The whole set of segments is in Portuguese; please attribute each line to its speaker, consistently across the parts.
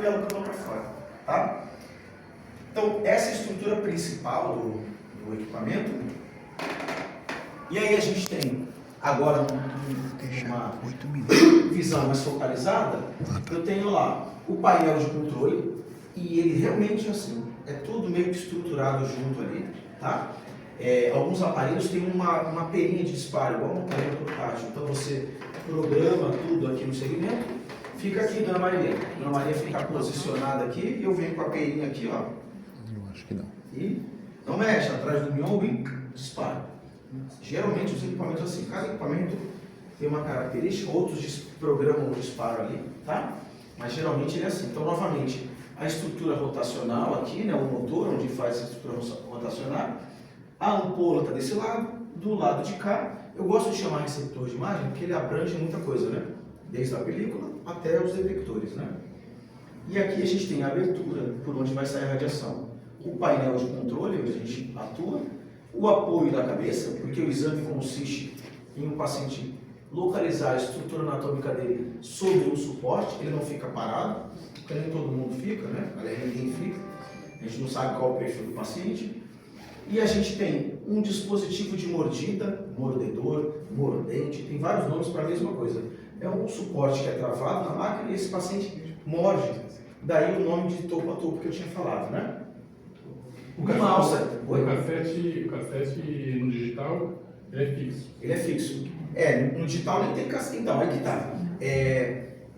Speaker 1: e ela pula para fora, tá? Então, essa é a estrutura principal do equipamento. E aí a gente tem agora uma visão mais focalizada. Eu tenho lá o painel de controle e ele realmente assim, é tudo meio que estruturado junto ali, tá? Alguns aparelhos têm uma perinha de disparo, igual um aparelho portátil. Então você programa tudo aqui no segmento, fica aqui, Dona Maria. Dona Maria fica posicionada aqui e eu venho com a perinha aqui, ó.
Speaker 2: Eu acho que não.
Speaker 1: E não mexe, atrás do mion e dispara. Geralmente os equipamentos assim, cada equipamento tem uma característica, outros programam o disparo ali, tá? Mas geralmente ele é assim. Então, novamente, a estrutura rotacional aqui, né, o motor onde faz a estrutura rotacional, a ampola está desse lado, do lado de cá. Eu gosto de chamar receptor de imagem porque ele abrange muita coisa, né? Desde a película até os detectores, né? E aqui a gente tem a abertura por onde vai sair a radiação. O painel de controle, onde a gente atua, o apoio da cabeça, porque o exame consiste em um paciente localizar a estrutura anatômica dele sobre um suporte, ele não fica parado, porque nem todo mundo fica, né? Aliás, ninguém fica, a gente não sabe qual é o perfil do paciente. E a gente tem um dispositivo de mordida, mordedor, mordente, tem vários nomes para a mesma coisa. É um suporte que é travado na máquina e esse paciente morde. Daí o nome de topo a topo que eu tinha falado, né?
Speaker 3: O cassete no digital, ele é fixo.
Speaker 1: Ele é fixo. No digital nem tem cassete. Então, aí que tá.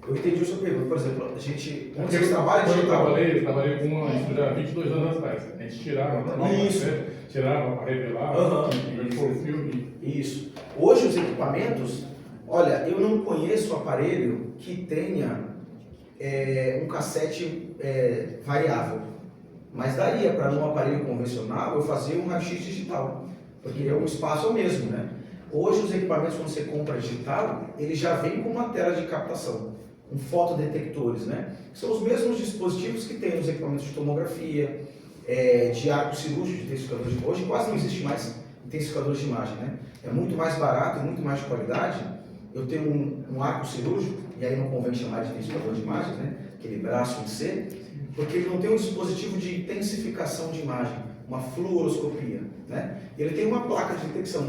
Speaker 1: Eu entendi a sua pergunta. Por exemplo, a gente... Quando vocês trabalham digital...
Speaker 3: Eu trabalhei com isso já há 22 anos atrás. A gente tirava para revelar, filme.
Speaker 1: Isso. Hoje os equipamentos... Olha, eu não conheço aparelho que tenha um cassete variável. Mas daria para num aparelho convencional eu fazer um raio-x digital, porque o espaço é o mesmo, né? Hoje os equipamentos, quando você compra digital, ele já vem com uma tela de captação, com fotodetectores, né? São os mesmos dispositivos que tem nos equipamentos de tomografia, de arco cirúrgico, de intensificadores de... Hoje quase não existe mais intensificadores de imagem, né? É muito mais barato e muito mais de qualidade. Eu tenho um arco cirúrgico, e aí não convém chamar de intensificador de imagem, né? Aquele braço em C, porque ele não tem um dispositivo de intensificação de imagem, uma fluoroscopia, né? Ele tem uma placa de detecção,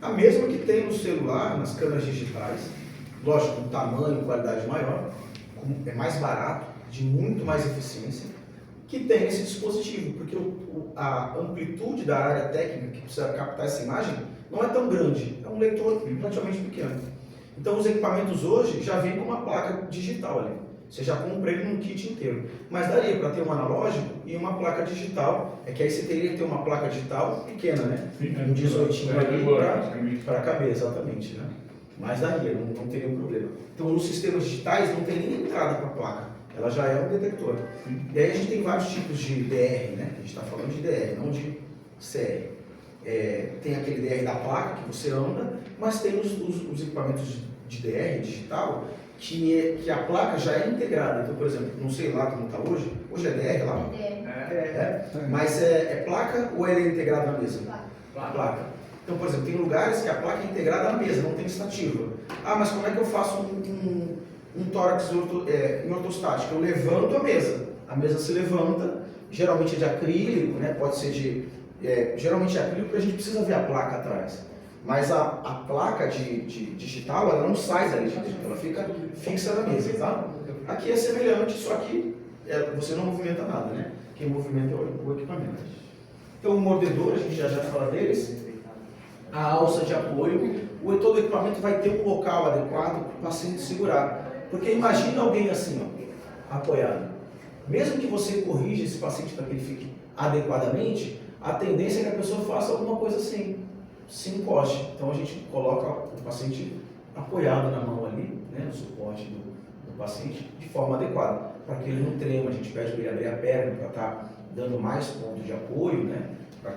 Speaker 1: a mesma que tem no celular, nas câmeras digitais, lógico, com tamanho e qualidade maior, é mais barato, de muito mais eficiência, que tem esse dispositivo, porque a amplitude da área técnica que precisa captar essa imagem não é tão grande, é um leitor relativamente pequeno. Então os equipamentos hoje já vêm com uma placa digital ali. Você já compra ele num kit inteiro. Mas daria para ter um analógico e uma placa digital. É que aí você teria que ter uma placa digital pequena, né? Um 18 ali para caber, exatamente, né? Mas daria, não teria um problema. Então nos sistemas digitais não tem nem entrada para a placa. Ela já é um detector. E aí a gente tem vários tipos de DR, né? A gente está falando de DR, não de CR. Tem aquele DR da placa que você anda, mas tem os equipamentos de DR digital que a placa já é integrada. Então, por exemplo, não sei lá como está hoje é DR lá? Mas é placa ou ela é integrada na mesa? Placa. Então, por exemplo, tem lugares que a placa é integrada na mesa, não tem estativa. Mas como é que eu faço um tórax em ortostático? Eu levanto a mesa se levanta, geralmente é de acrílico, né? Pode ser geralmente é acrílico porque a gente precisa ver a placa atrás. Mas a placa de digital, ela não sai dali de dentro, ela fica fixa na mesa, tá? Aqui é semelhante, só que você não movimenta nada, né? Quem movimenta é o equipamento. Então o mordedor, a gente já fala deles, a alça de apoio, todo o equipamento vai ter um local adequado para o paciente segurar. Porque imagina alguém assim, ó, apoiado. Mesmo que você corrija esse paciente para que ele fique adequadamente, a tendência é que a pessoa faça alguma coisa assim, se encoste. Então a gente coloca o paciente apoiado na mão ali, né, no suporte do paciente, de forma adequada, para que ele não trema. A gente pede para ele abrir a perna para estar dando mais pontos de apoio, né,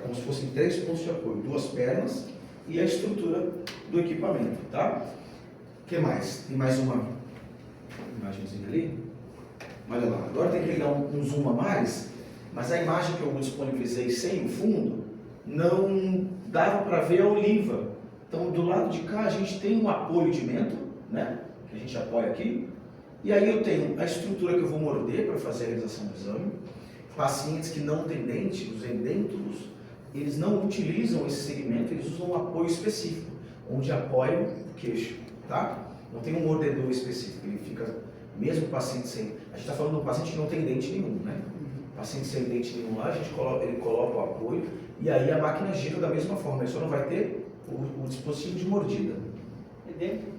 Speaker 1: como se fossem 3 pontos de apoio, 2 pernas e a estrutura do equipamento, tá? O que mais? Tem mais uma imagenzinha ali. Olha lá, agora tem que dar um zoom a mais, mas a imagem que eu disponibilizei sem o fundo não dava para ver a oliva. Então, do lado de cá, a gente tem um apoio de mento, né, que a gente apoia aqui, E aí eu tenho a estrutura que eu vou morder para fazer a realização do exame. Pacientes que não têm dente, os edêntulos, eles não utilizam esse segmento, eles usam um apoio específico, onde apoiam o queixo, tá? Não tem um mordedor específico, ele fica, mesmo o paciente sem... A gente está falando de um paciente que não tem dente nenhum, né? Paciente sem dente nenhum lá, ele coloca o apoio e aí a máquina gira da mesma forma, ele só não vai ter o dispositivo de mordida.
Speaker 2: Edêntulo?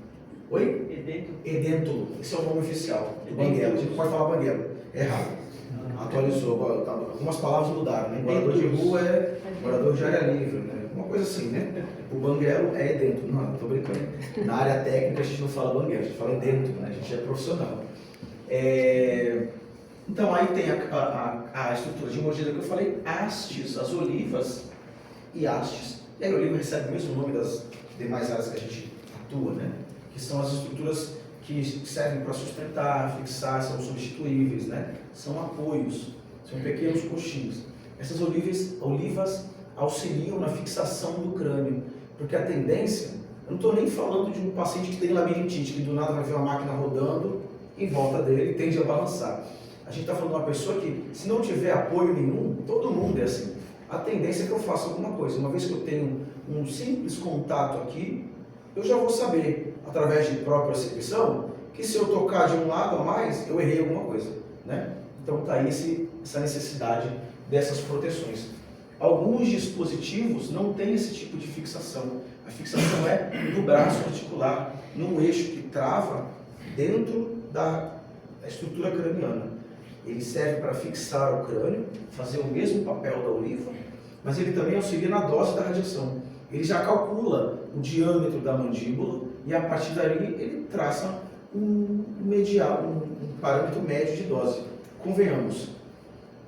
Speaker 1: Oi?
Speaker 2: Edêntulo.
Speaker 1: Edêntulo, esse é o nome oficial do banguelo, a gente não pode falar banguelo, é errado. Atualizou, algumas palavras mudaram, né? Morador de rua é morador de área livre, né? Uma coisa assim, né? O banguelo é edêntulo, não, estou brincando. Na área técnica a gente não fala banguelo, a gente fala edêntulo, né? A gente é profissional. Então aí tem a estrutura de mordida que eu falei, hastes, as olivas e hastes. E aí a oliva recebe o mesmo nome das demais áreas que a gente atua, né? Que são as estruturas que servem para sustentar, fixar, são substituíveis, né? São apoios, são pequenos coxins. Essas olivas auxiliam na fixação do crânio, porque a tendência, eu não estou nem falando de um paciente que tem labirintite, que do nada vai ver uma máquina rodando em volta dele e tende a balançar. A gente está falando de uma pessoa que, se não tiver apoio nenhum, todo mundo é assim. A tendência é que eu faça alguma coisa. Uma vez que eu tenho um simples contato aqui, eu já vou saber, através de própria percepção, que se eu tocar de um lado a mais, eu errei alguma coisa, né? Então está aí essa necessidade dessas proteções. Alguns dispositivos não têm esse tipo de fixação. A fixação é no braço articular, num eixo que trava dentro da estrutura craniana. Ele serve para fixar o crânio, fazer o mesmo papel da oliva, mas ele também auxilia na dose da radiação. Ele já calcula o diâmetro da mandíbula e a partir dali ele traça um parâmetro médio de dose. Convenhamos,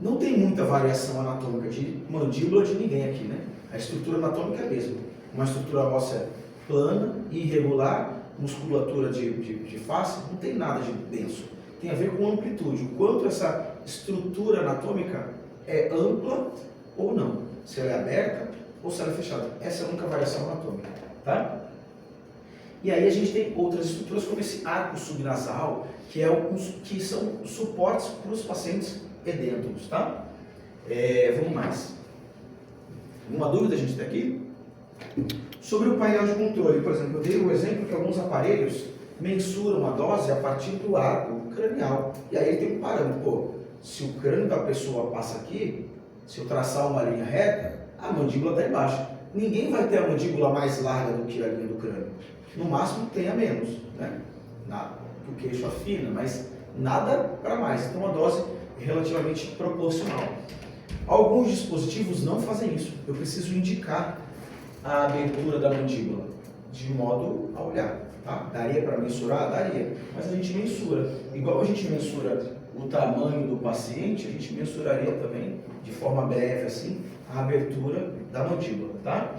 Speaker 1: não tem muita variação anatômica de mandíbula de ninguém aqui, né? A estrutura anatômica é a mesma. Uma estrutura óssea plana, irregular, musculatura de face, não tem nada de denso. Tem a ver com amplitude, o quanto essa estrutura anatômica é ampla ou não. Se ela é aberta ou se ela é fechada. Essa é a única variação anatômica, tá? E aí a gente tem outras estruturas como esse arco subnasal, que são suportes para os pacientes edêntulos, tá? Vamos mais. Uma dúvida a gente tem aqui? Sobre o painel de controle, por exemplo, eu dei o exemplo que alguns aparelhos mensuram a dose a partir do arco cranial. E aí ele tem um parâmetro. Pô, se o crânio da pessoa passa aqui, se eu traçar uma linha reta, a mandíbula está embaixo. Ninguém vai ter a mandíbula mais larga do que a linha do crânio. No máximo tenha menos, né? O queixo afina, mas nada para mais. Então a dose é relativamente proporcional. Alguns dispositivos não fazem isso. Eu preciso indicar a abertura da mandíbula de modo a olhar. Tá? Daria para mensurar? Daria. Mas a gente mensura. Igual a gente mensura o tamanho do paciente, a gente mensuraria também, de forma breve assim, a abertura da mandíbula. Tá?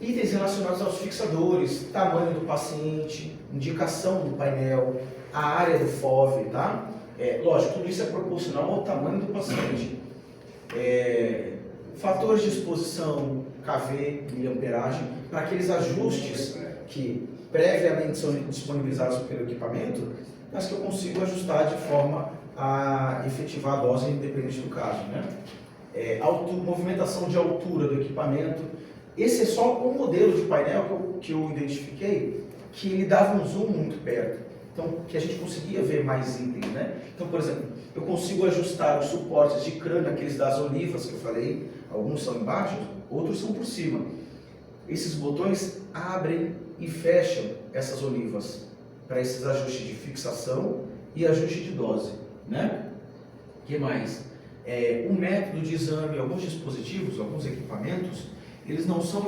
Speaker 1: Itens relacionados aos fixadores, tamanho do paciente, indicação do painel, a área do FOV, tá? Lógico, tudo isso é proporcional ao tamanho do paciente. Fatores de exposição, KV, miliamperagem, para aqueles ajustes que previamente são disponibilizados pelo equipamento, mas que eu consigo ajustar de forma a efetivar a dose independente do caso, né? Movimentação de altura do equipamento. Esse é só um modelo de painel que eu identifiquei, que ele dava um zoom muito perto, então que a gente conseguia ver mais itens, né? Então, por exemplo, eu consigo ajustar os suportes de crânio, aqueles das olivas que eu falei, alguns são embaixo, outros são por cima. Esses botões abrem e fecham essas olivas para esses ajustes de fixação e ajuste de dose, né? O que mais? O método de exame, alguns dispositivos, alguns equipamentos, eles não são